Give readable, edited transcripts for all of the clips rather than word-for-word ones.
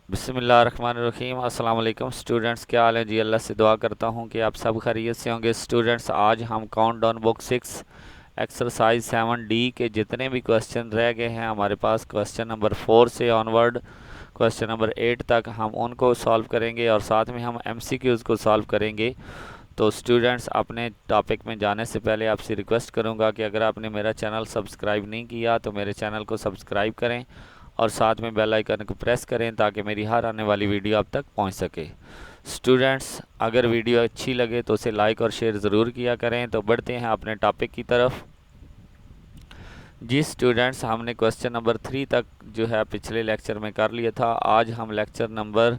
बिस्मिल्लाहिर्रहमानिर्रहीम। अस्सलाम वालेकुम स्टूडेंट्स, क्या हाल है जी। अल्लाह से दुआ करता हूँ कि आप सब खैरियत से होंगे। स्टूडेंट्स, आज हम काउंटडाउन बुक 6 एक्सरसाइज 7D के जितने भी क्वेश्चन रह गए हैं हमारे पास, क्वेश्चन नंबर 4 से ऑनवर्ड क्वेश्चन नंबर 8 तक, हम उनको सॉल्व करेंगे और साथ में हम MCQs को सॉल्व करेंगे। तो स्टूडेंट्स, अपने टॉपिक में जाने से पहले आपसे रिक्वेस्ट करूंगा कि अगर आपने मेरा चैनल सब्सक्राइब नहीं किया तो मेरे चैनल को सब्सक्राइब करें और साथ में बेल आइकन को प्रेस करें ताकि मेरी हर आने वाली वीडियो आप तक पहुंच सके। स्टूडेंट्स, अगर वीडियो अच्छी लगे तो उसे लाइक और शेयर ज़रूर किया करें। तो बढ़ते हैं अपने टॉपिक की तरफ। जी स्टूडेंट्स, हमने क्वेश्चन नंबर 3 तक जो है पिछले लेक्चर में कर लिया था। आज हम लेक्चर नंबर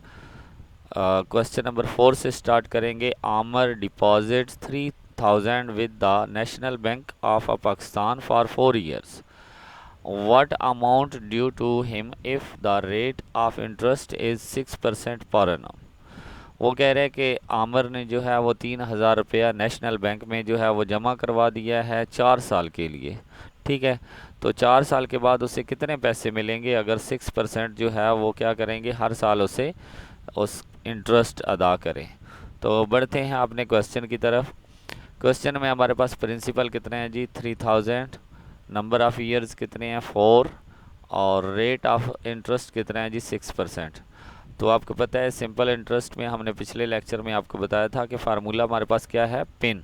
क्वेश्चन नंबर 4 से स्टार्ट करेंगे। आमर deposits 3000 with the national bank of Pakistan for 4 years. What amount due to him if the rate of interest is 6% per annum? वो कह रहे हैं कि आमिर ने जो है वो 3000 रुपया नेशनल बैंक में जो है वो जमा करवा दिया है 4 साल के लिए। ठीक है, तो 4 साल के बाद उसे कितने पैसे मिलेंगे अगर 6% जो है वो क्या करेंगे, हर साल उसे उस इंटरेस्ट अदा करें। तो बढ़ते हैं अपने क्वेश्चन की तरफ। क्वेश्चन में हमारे पास प्रिंसिपल कितने हैं जी, 3000, नंबर ऑफ़ ईयर्स कितने हैं 4, और रेट ऑफ इंटरेस्ट कितना है जी 6%। तो आपको पता है सिंपल इंटरेस्ट में हमने पिछले लेक्चर में आपको बताया था कि फार्मूला हमारे पास क्या है, पिन।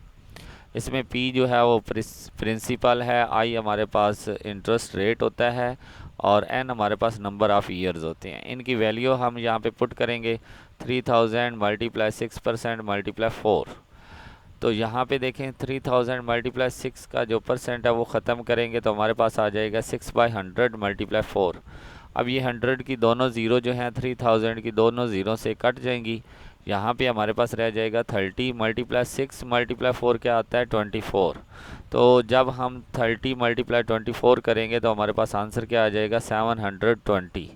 इसमें पी जो है वो प्रिंसिपल है, आई हमारे पास इंटरेस्ट रेट होता है और एन हमारे पास नंबर ऑफ़ ईयर्स होते हैं। इनकी वैल्यू हम यहाँ पे पुट करेंगे, 3000 मल्टीप्लाई 6% मल्टीप्लाई 4। तो यहाँ पे देखें 3000 मल्टीप्लाई 6 का जो परसेंट है वो ख़त्म करेंगे तो हमारे पास आ जाएगा 6/100 मल्टीप्लाई 4। अब ये 100 की दोनों ज़ीरो जो हैं 3000 की दोनों ज़ीरो से कट जाएंगी। यहाँ पे हमारे पास रह जाएगा 30 मल्टीप्लाई 6 मल्टीप्लाई 4 क्या आता है 24। तो जब हम 30 मल्टीप्लाई 24 करेंगे तो हमारे पास आंसर क्या आ जाएगा 720।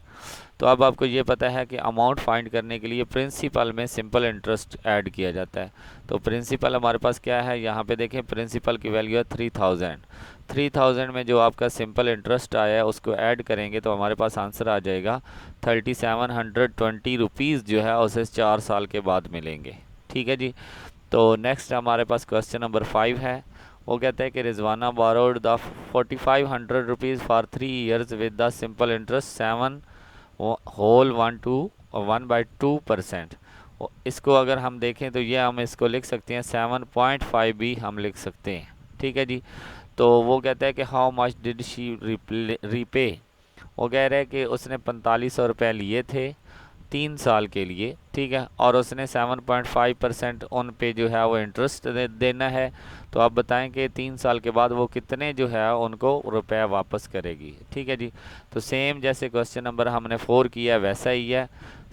तो अब आपको ये पता है कि अमाउंट फाइंड करने के लिए प्रिंसिपल में सिंपल इंटरेस्ट ऐड किया जाता है। तो प्रिंसिपल हमारे पास क्या है, यहाँ पे देखें प्रिंसिपल की वैल्यू है 3000। 3000 में जो आपका सिंपल इंटरेस्ट आया है उसको ऐड करेंगे तो हमारे पास आंसर आ जाएगा 3720 रुपीज़ जो है उसे 4 साल के बाद मिलेंगे। ठीक है जी। तो नेक्स्ट हमारे पास क्वेश्चन नंबर 5 है। वो कहता है कि Rizwana borrowed the 4500 rupees for 3 years with the simple interest 7/1/2%। इसको अगर हम देखें तो ये हम इसको लिख सकते हैं 7.5 भी हम लिख सकते हैं। ठीक है जी। तो वो कहता है कि how much did she repay. वो कह रहे हैं कि उसने 4500 रुपये लिए थे 3 साल के लिए। ठीक है, और उसने 7.5% उन पे जो है वो इंटरेस्ट देना है। तो आप बताएं कि 3 साल के बाद वो कितने जो है उनको रुपए वापस करेगी। ठीक है जी। तो सेम जैसे क्वेश्चन नंबर हमने 4 किया है वैसा ही है।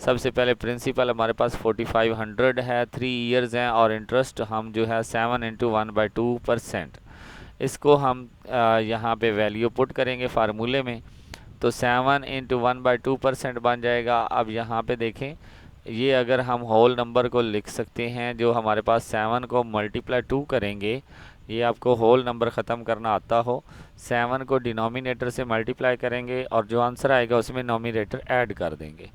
सबसे पहले प्रिंसिपल हमारे पास 4500 है, 3 इयर्स हैं और इंटरेस्ट हम जो है 7 × 1/2%। इसको हम यहाँ पे वैल्यू पुट करेंगे फार्मूले में तो 7 × 1/2% बन जाएगा। अब यहाँ पे देखें, ये अगर हम होल नंबर को लिख सकते हैं, जो हमारे पास 7 को मल्टीप्लाई 2 करेंगे, ये आपको होल नंबर ख़त्म करना आता हो, 7 को डिनोमिनेटर से मल्टीप्लाई करेंगे और जो आंसर आएगा उसमें नोमिनेटर ऐड कर देंगे।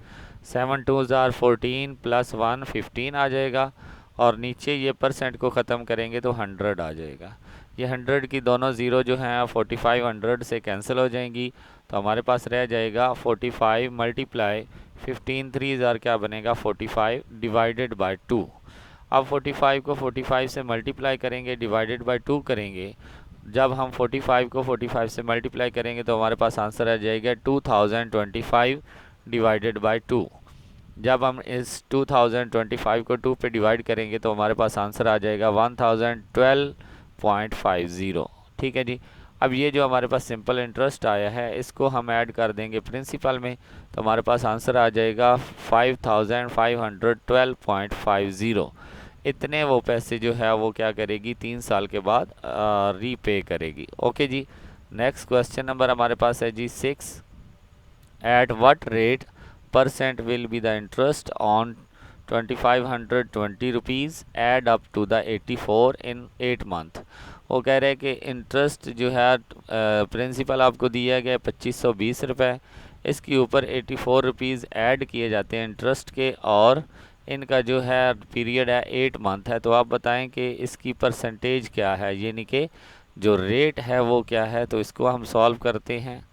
7 2s are 14 + 1 15 आ जाएगा और नीचे ये परसेंट को ख़त्म करेंगे तो 100 आ जाएगा। ये 100 की दोनों ज़ीरो जो हैं 4500 से कैंसिल हो जाएंगी तो हमारे पास रह जाएगा 45 मल्टीप्लाई 15 3 क्या बनेगा 45 डिवाइडेड बाय 2। अब 45 को 45 से मल्टीप्लाई करेंगे डिवाइडेड बाय 2 करेंगे। जब हम 45 को 45 से मल्टीप्लाई करेंगे तो हमारे पास आंसर आ जाएगा 2025 डिवाइडेड बाय 2। जब हम इस 2025 को 2 पे डिवाइड करेंगे तो हमारे पास आंसर आ जाएगा 1012.50। ठीक है जी। अब ये जो हमारे पास सिंपल इंटरेस्ट आया है इसको हम ऐड कर देंगे प्रिंसिपल में तो हमारे पास आंसर आ जाएगा 5512.50। इतने वो पैसे जो है वो क्या करेगी 3 साल के बाद रीपे करेगी। ओके जी। नेक्स्ट क्वेश्चन नंबर हमारे पास है जी 6। At what rate percent will be the interest on 2520 rupees add up to the 84 in 8 month. वो कह रहे हैं कि इंटरेस्ट जो है प्रिंसिपल आपको दिया गया 2520 रुपये, इसके ऊपर 84 रुपीज़ ऐड किए जाते हैं इंटरेस्ट के, और इनका जो है पीरियड है 8 मंथ है। तो आप बताएं कि इसकी परसेंटेज क्या है, यानी कि जो रेट है वो क्या है। तो इसको हम सॉल्व करते हैं।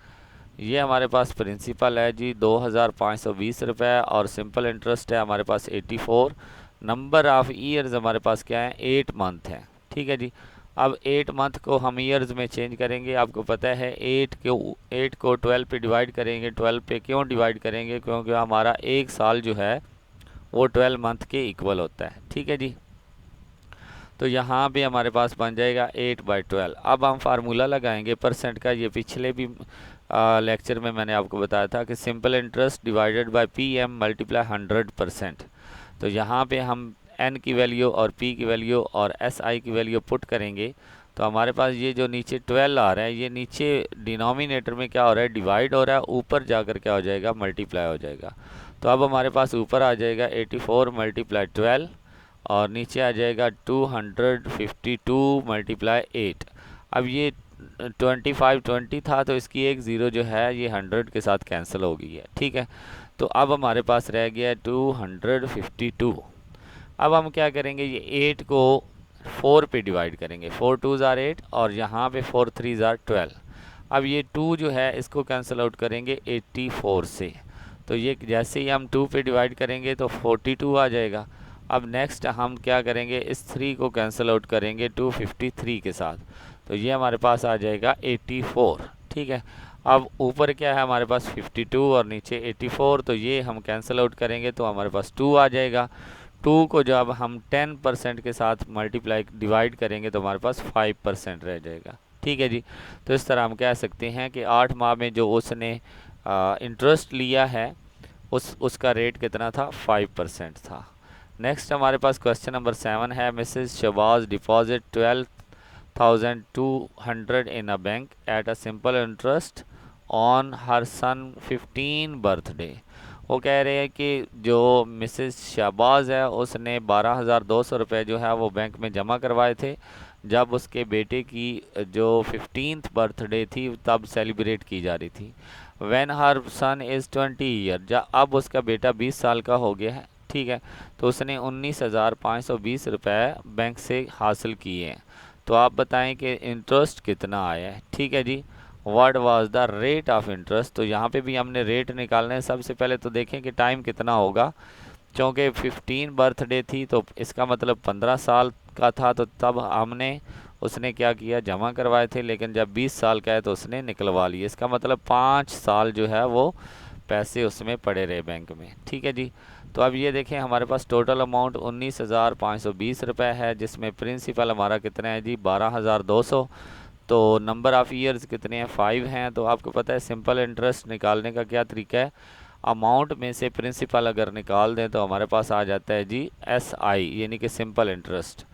ये हमारे पास प्रिंसिपल है जी 2520 रुपये, और सिंपल इंटरेस्ट है हमारे पास 84। नंबर ऑफ़ ईयर्स हमारे पास क्या है, 8 मंथ है। ठीक है जी। अब 8 मंथ को हम ईयर्स में चेंज करेंगे। आपको पता है 8 को 12 पे डिवाइड करेंगे। 12 पे क्यों डिवाइड करेंगे, क्योंकि हमारा एक साल जो है वो 12 मंथ के इक्वल होता है। ठीक है जी। तो यहाँ पे हमारे पास बन जाएगा 8/12। अब हम फार्मूला लगाएंगे परसेंट का। ये पिछले भी लेक्चर में मैंने आपको बताया था कि simple interest divided by PM multiply 100%। तो यहाँ पे हम N की वैल्यू और P की वैल्यू और SI की वैल्यू पुट करेंगे। तो हमारे पास ये जो नीचे 12 आ रहा है, ये नीचे डिनोमिनेटर में क्या हो रहा है, डिवाइड हो रहा है, ऊपर जाकर क्या हो जाएगा, मल्टीप्लाई हो जाएगा। तो अब हमारे पास ऊपर आ जाएगा 84 मल्टीप्लाई 12, और नीचे आ जाएगा 252 मल्टीप्लाई 8। अब ये 2520 था, तो इसकी एक ज़ीरो जो है ये 100 के साथ कैंसिल हो गई है। ठीक है। तो अब हमारे पास रह गया 252। अब हम क्या करेंगे, ये 8 को 4 पे डिवाइड करेंगे। 4 2 ज़ार 8, और यहाँ पे 4 3 ज़ार 12। अब ये 2 जो है इसको कैंसिल आउट करेंगे 84 से। तो ये जैसे ही हम 2 पे डिवाइड करेंगे तो 42 आ जाएगा। अब नेक्स्ट हम क्या करेंगे, इस 3 को कैंसिल आउट करेंगे 253 के साथ। तो ये हमारे पास आ जाएगा 84। ठीक है। अब ऊपर क्या है हमारे पास 52 और नीचे 84, तो ये हम कैंसिल आउट करेंगे तो हमारे पास 2 आ जाएगा। 2 को जब हम 10% के साथ मल्टीप्लाई डिवाइड करेंगे तो हमारे पास 5% रह जाएगा। ठीक है जी। तो इस तरह हम कह सकते हैं कि 8 माह में जो उसने इंटरेस्ट लिया है उसका रेट कितना था, 5% था। नेक्स्ट हमारे पास क्वेश्चन नंबर 7 है। Mrs Shahbaz deposit 12,200 in a bank at a simple interest on her son 15 birthday. वो कह रहे हैं कि जो मिसेस शहबाज है उसने 12,200 रुपये जो है वो बैंक में जमा करवाए थे जब उसके बेटे की जो 15th बर्थडे थी तब सेलिब्रेट की जा रही थी। When her son is 20 year, जब अब उसका बेटा 20 साल का हो गया है। ठीक है। तो उसने 19,520 रुपये बैंक से हासिल किए हैं। तो आप बताएं कि इंटरेस्ट कितना आया है। ठीक है जी। What was the rate of interest. तो यहाँ पे भी हमने रेट निकालना है। सबसे पहले तो देखें कि टाइम कितना होगा, क्योंकि 15 बर्थडे थी तो इसका मतलब 15 साल का था, तो तब हमने उसने क्या किया, जमा करवाए थे। लेकिन जब 20 साल का है तो उसने निकलवा लिए। इसका मतलब 5 साल जो है वो पैसे उसमें पड़े रहे बैंक में। ठीक है जी। तो अब ये देखें हमारे पास टोटल अमाउंट 19,520 रुपये है, जिसमें प्रिंसिपल हमारा कितना है जी, 12,200। तो नंबर ऑफ़ ईयर्स कितने हैं, 5 हैं। तो आपको पता है सिंपल इंटरेस्ट निकालने का क्या तरीका है, अमाउंट में से प्रिंसिपल अगर निकाल दें तो हमारे पास आ जाता है जी SI, यानी कि सिंपल इंटरेस्ट।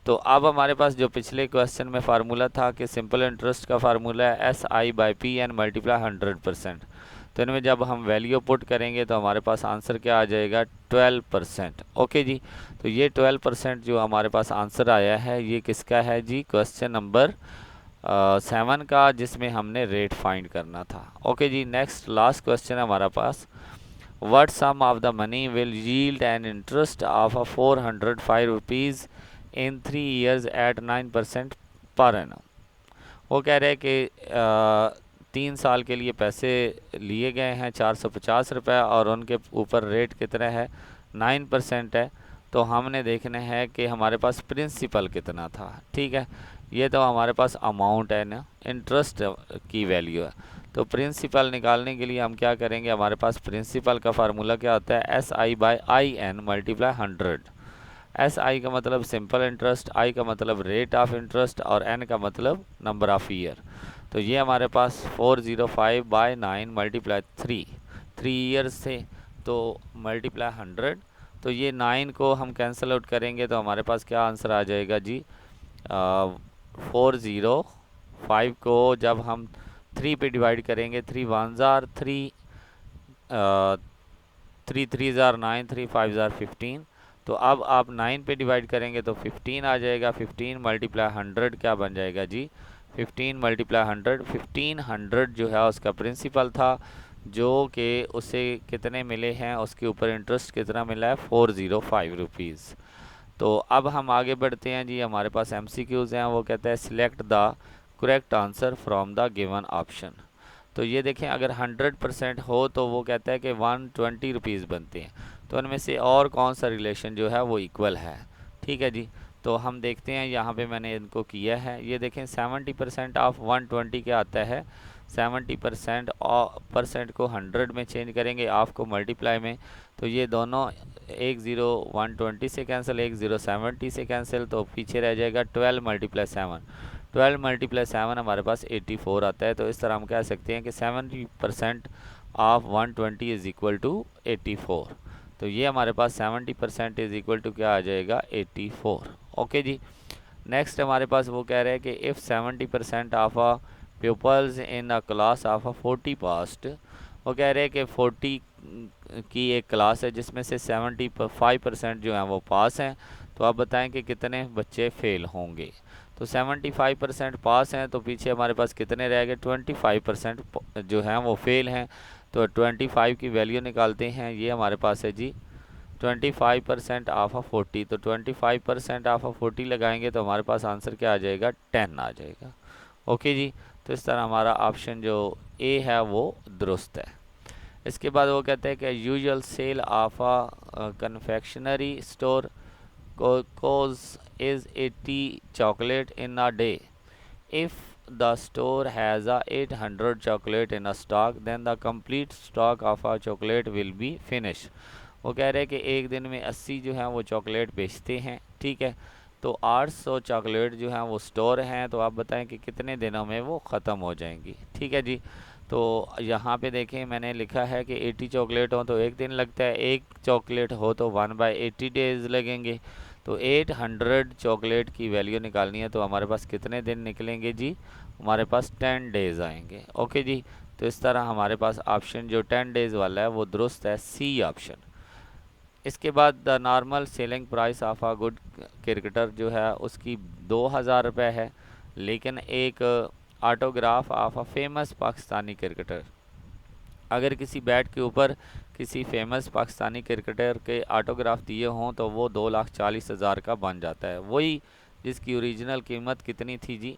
तो अब हमारे पास जो पिछले क्वेश्चन में फार्मूला था कि सिंपल इंटरेस्ट का फार्मूला है SI/PN मल्टीप्लाई 100%। तो इनमें जब हम वैल्यू पुट करेंगे तो हमारे पास आंसर क्या आ जाएगा, 12%। ओके जी। तो ये 12% जो हमारे पास आंसर आया है ये किसका है जी, क्वेश्चन नंबर 7 का, जिसमें हमने रेट फाइंड करना था। ओके जी। नेक्स्ट लास्ट क्वेश्चन है हमारा pass. What sum of the money will yield an interest of 405 rupees in 3 years at 9% per annum. वो कह रहे हैं कि 3 साल के लिए पैसे लिए गए हैं 450 रुपये, और उनके ऊपर रेट कितना है, 9% है। तो हमने देखना है कि हमारे पास प्रिंसिपल कितना था। ठीक है। ये तो हमारे पास अमाउंट है ना, इंटरेस्ट की वैल्यू है। तो प्रिंसिपल निकालने के लिए हम क्या करेंगे, हमारे पास प्रिंसिपल का फार्मूला क्या होता है, SI/IN मल्टीप्लाई 100। SI का मतलब सिंपल इंटरेस्ट, I का मतलब रेट ऑफ इंटरेस्ट, और N का मतलब नंबर ऑफ़ ईयर। तो ये हमारे पास 405/9 मल्टीप्लाई 3 ईयर्स थे, तो मल्टीप्लाई 100। तो ये 9 को हम कैंसिल आउट करेंगे तो हमारे पास क्या आंसर आ जाएगा जी, 405 को जब हम 3 पे डिवाइड करेंगे, 3 1 ज़ार 3, 3 3 ज़ार 9, 3 5 ज़ार 15। तो अब आप 9 पे डिवाइड करेंगे तो 15 आ जाएगा। 15 मल्टीप्लाई 100 क्या बन जाएगा जी, 15 मल्टीप्लाई 100। 1500 जो है उसका प्रिंसिपल था, जो कि उसे कितने मिले हैं, उसके ऊपर इंटरेस्ट कितना मिला है, 405 रुपीज़। तो अब हम आगे बढ़ते हैं जी। हमारे पास MCQs हैं। वो कहता है select the correct answer from the given option. तो ये देखें, अगर 100% हो तो वो कहता है कि 120 रुपीज़ बनते हैं। तो उनमें से और कौन सा रिलेशन जो है वो इक्वल है। ठीक है जी। तो हम देखते हैं, यहाँ पे मैंने इनको किया है। ये देखें 70% ऑफ 120 क्या आता है, 70% परसेंट को 100 में चेंज करेंगे, ऑफ को मल्टीप्लाई में। तो ये दोनों एक ज़ीरो 120 से कैंसिल, एक ज़ीरो 70 से कैंसिल, तो पीछे रह जाएगा 12 मल्टीप्लाई 7। 12 मल्टीप्लाई 7 हमारे पास 84 आता है। तो इस तरह हम कह सकते हैं कि 70% ऑफ 120 इज़ इक्वल टू 84। तो ये हमारे पास 70% इज़ इक्वल टू क्या आ जाएगा, 84। ओके जी। नेक्स्ट हमारे पास वो कह रहे हैं कि if 70% of a pupils in a class of a 40 passed। वो कह रहे हैं कि 40 की एक क्लास है जिसमें से 75% जो हैं वो पास हैं। तो आप बताएं कि कितने बच्चे फेल होंगे। तो 75% पास हैं, तो पीछे हमारे पास कितने रह गए, 25% जो हैं वो फेल हैं। तो 25 की वैल्यू निकालते हैं। ये हमारे पास है जी 25% ऑफ 40। तो 25% ऑफ 40 लगाएंगे तो हमारे पास आंसर क्या आ जाएगा, 10 आ जाएगा। ओके जी। तो इस तरह हमारा ऑप्शन जो ए है वो दुरुस्त है। इसके बाद वो कहते हैं कि usual sale of a confectionery store cause is 80 chocolate in a day. If the store has a 800 chocolate in a stock then the complete stock of a chocolate will be finish. वो कह रहे हैं कि एक दिन में 80 जो हैं वो चॉकलेट बेचते हैं। ठीक है। तो 800 चॉकलेट जो हैं वो स्टोर हैं। तो आप बताएं कि कितने दिनों में वो ख़त्म हो जाएंगी। ठीक है जी। तो यहाँ पे देखें मैंने लिखा है कि 80 चॉकलेट हो तो एक दिन लगता है, एक चॉकलेट हो तो 1/80 डेज़ लगेंगे। तो 800 चॉकलेट की वैल्यू निकालनी है तो हमारे पास कितने दिन निकलेंगे जी, हमारे पास 10 डेज़ आएंगे। ओके जी। तो इस तरह हमारे पास ऑप्शन जो 10 डेज़ वाला है वो दुरुस्त है, सी ऑप्शन। इसके बाद the normal selling price of a good cricketer जो है उसकी 2000 रुपये है। लेकिन एक autograph of a famous Pakistani cricketer, अगर किसी बैट के ऊपर किसी फेमस पाकिस्तानी क्रिकेटर के ऑटोग्राफ दिए हों तो वो 2,40,000 का बन जाता है। वही जिसकी ओरिजिनल कीमत कितनी थी जी,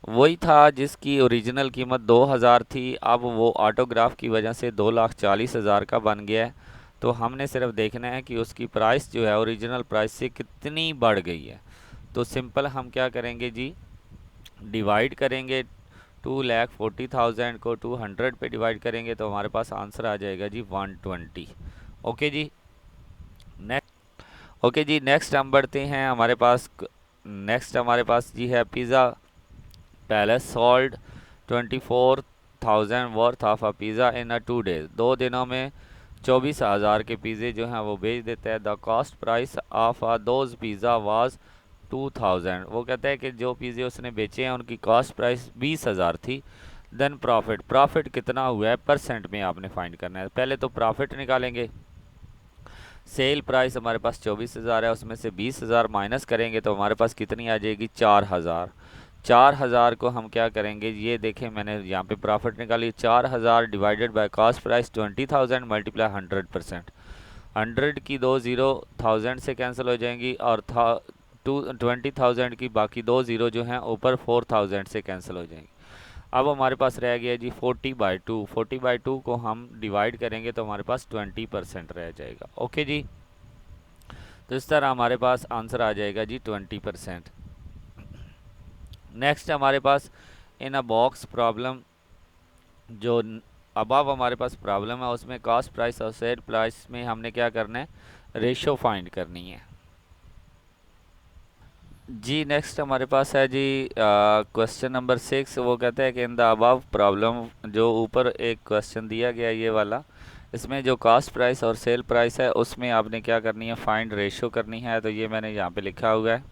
वही था जिसकी ओरिजिनल कीमत 2000 थी, अब वो ऑटोग्राफ की वजह से 2,40,000 का बन गया है। तो हमने सिर्फ देखना है कि उसकी प्राइस जो है ओरिजिनल प्राइस से कितनी बढ़ गई है। तो सिंपल हम क्या करेंगे जी, डिवाइड करेंगे 2,40,000 को 200 पे डिवाइड करेंगे तो हमारे पास आंसर आ जाएगा जी 120। ओके जी। नेक्स्ट, ओके जी, नेक्स्ट हम बढ़ते हैं। नेक्स्ट हमारे पास जी है pizza palace sold 24,000 worth of a pizza in a 2 days. 2 दिनों में 24,000 के पिज़्ज़े जो हैं वो बेच देता है। The cost price of a those pizza was 2000। वो कहता है कि जो पिज़्ज़े उसने बेचे हैं उनकी कॉस्ट प्राइस 20,000 थी। देन प्रॉफिट कितना हुआ है परसेंट में आपने फाइंड करना है। पहले तो प्रॉफिट निकालेंगे। सेल प्राइस हमारे पास 24,000 है, उसमें से 20,000 माइनस करेंगे तो हमारे पास कितनी आ जाएगी, 4,000। 4,000 को हम क्या करेंगे, ये देखें मैंने यहाँ पे प्रॉफिट निकाली, 4,000 divided by cost price 20,000 multiply 100%। 100 की 2 ज़ीरो 1000 से कैंसिल हो जाएंगी और 20,000 की बाकी 2 ज़ीरो जो हैं ऊपर 4,000 से कैंसिल हो जाएंगी। अब हमारे पास रह गया जी 40/2। 40/2 को हम डिवाइड करेंगे तो हमारे पास 20% रह जाएगा। ओके जी। तो इस तरह हमारे पास आंसर आ जाएगा जी 20%। नेक्स्ट हमारे पास इन अ बॉक्स प्रॉब्लम, जो अब हमारे पास प्रॉब्लम है उसमें कॉस्ट प्राइस और सेल प्राइस में हमने क्या करना है, रेशो फाइंड करनी है जी। नेक्स्ट हमारे पास है जी क्वेश्चन नंबर 6। वो कहता है कि इन द अबव प्रॉब्लम, जो ऊपर एक क्वेश्चन दिया गया ये वाला, इसमें जो कॉस्ट प्राइस और सेल प्राइस है उसमें आपने क्या करनी है, फाइंड रेशो करनी है। तो ये मैंने यहाँ पे लिखा हुआ है।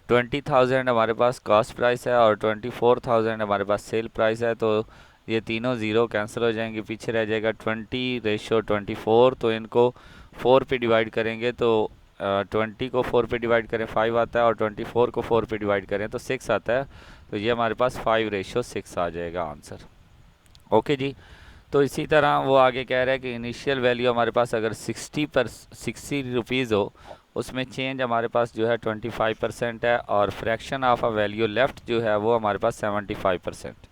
20,000 हमारे पास कॉस्ट प्राइस है और 24,000 हमारे पास सेल प्राइस है। तो ये तीनों ज़ीरो कैंसिल हो जाएंगे, पीछे रह जाएगा 20/24। तो इनको 4 पे डिवाइड करेंगे तो 20 को 4 पे डिवाइड करें 5 आता है और 24 को 4 पे डिवाइड करें तो 6 आता है। तो ये हमारे पास 5/6 आ जाएगा आंसर। ओके जी। तो इसी तरह वो आगे कह रहा है कि इनिशियल वैल्यू हमारे पास अगर 60 रुपीज़ हो, उसमें चेंज हमारे पास जो है 25% है, और fraction of a value left जो है वो हमारे पास 75%।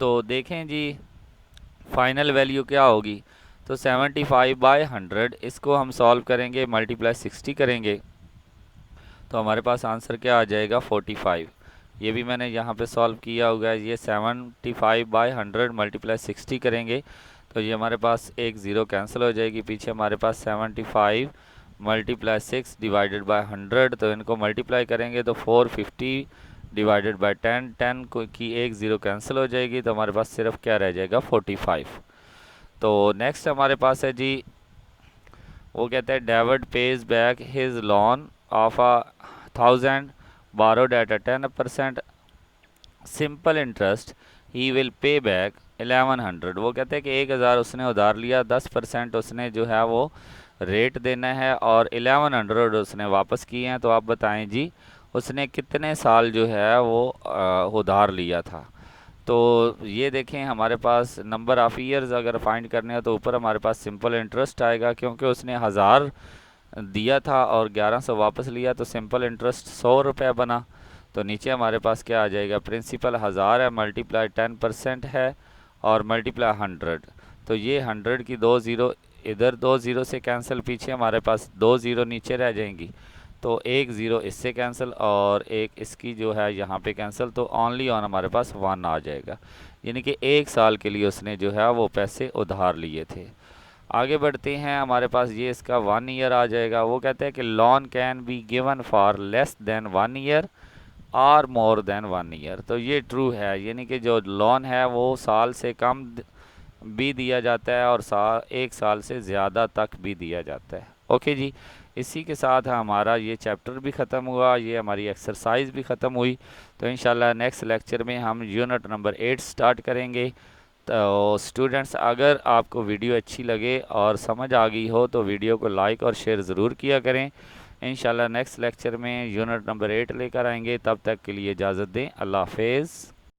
तो देखें जी फाइनल वैल्यू क्या होगी। तो 75/100 इसको हम सॉल्व करेंगे, मल्टीप्लाई 60 करेंगे, तो हमारे पास आंसर क्या आ जाएगा 45। ये भी मैंने यहाँ पे सॉल्व किया होगा। ये 75/100 मल्टीप्लाई 60 करेंगे तो ये हमारे पास एक ज़ीरो कैंसिल हो जाएगी। पीछे हमारे पास 75 मल्टीप्लाई 6 डिवाइडेड बाय 100, तो इनको मल्टीप्लाई करेंगे तो 450 डिवाइडेड बाय 10, 10 की एक ज़ीरो कैंसिल हो जाएगी, तो हमारे पास सिर्फ क्या रह जाएगा 45। तो नेक्स्ट हमारे पास है जी, वो कहते हैं David page back his loan of 1000 borrowed at a 10% simple interest he will pay back 1100। वो कहते हैं कि 1000 उसने उधार लिया, 10% उसने जो है वो रेट देना है, और 1100 उसने वापस किए हैं। तो आप बताएं जी उसने कितने साल जो है वो उधार लिया था। तो ये देखें हमारे पास नंबर ऑफ़ ईयर्स अगर फाइंड करने हो तो ऊपर हमारे पास सिंपल इंटरेस्ट आएगा, क्योंकि उसने 1000 दिया था और 1100 वापस लिया, तो सिंपल इंटरेस्ट 100 रुपये बना। तो नीचे हमारे पास क्या आ जाएगा, प्रिंसिपल 1000 है, मल्टीप्लाई 10% है, और मल्टीप्लाई 100। तो ये 100 की 2 ज़ीरो इधर, 2 ज़ीरो से कैंसिल, पीछे हमारे पास 2 ज़ीरो नीचे रह जाएंगी, तो एक ज़ीरो इससे कैंसिल और एक इसकी जो है यहाँ पे कैंसिल, तो ओनली ऑन हमारे पास 1 आ जाएगा। यानी कि 1 साल के लिए उसने जो है वो पैसे उधार लिए थे। आगे बढ़ते हैं, हमारे पास ये इसका 1 ईयर आ जाएगा। वो कहते हैं कि loan can be given for less than 1 year और मोर देन 1 ईयर। तो ये ट्रू है, यानी कि जो लोन है वो साल से कम भी दिया जाता है और 1 साल से ज़्यादा तक भी दिया जाता है। ओके जी, इसी के साथ हमारा ये चैप्टर भी ख़त्म हुआ, ये हमारी एक्सरसाइज भी ख़त्म हुई। तो इंशाल्लाह नेक्स्ट लेक्चर में हम यूनिट नंबर 8 स्टार्ट करेंगे। तो स्टूडेंट्स, अगर आपको वीडियो अच्छी लगे और समझ आ गई हो तो वीडियो को लाइक और शेयर ज़रूर किया करें। इंशाल्लाह नेक्स्ट लेक्चर में यूनिट नंबर 8 लेकर आएंगे। तब तक के लिए इजाज़त दें। अल्लाह हाफ़िज़।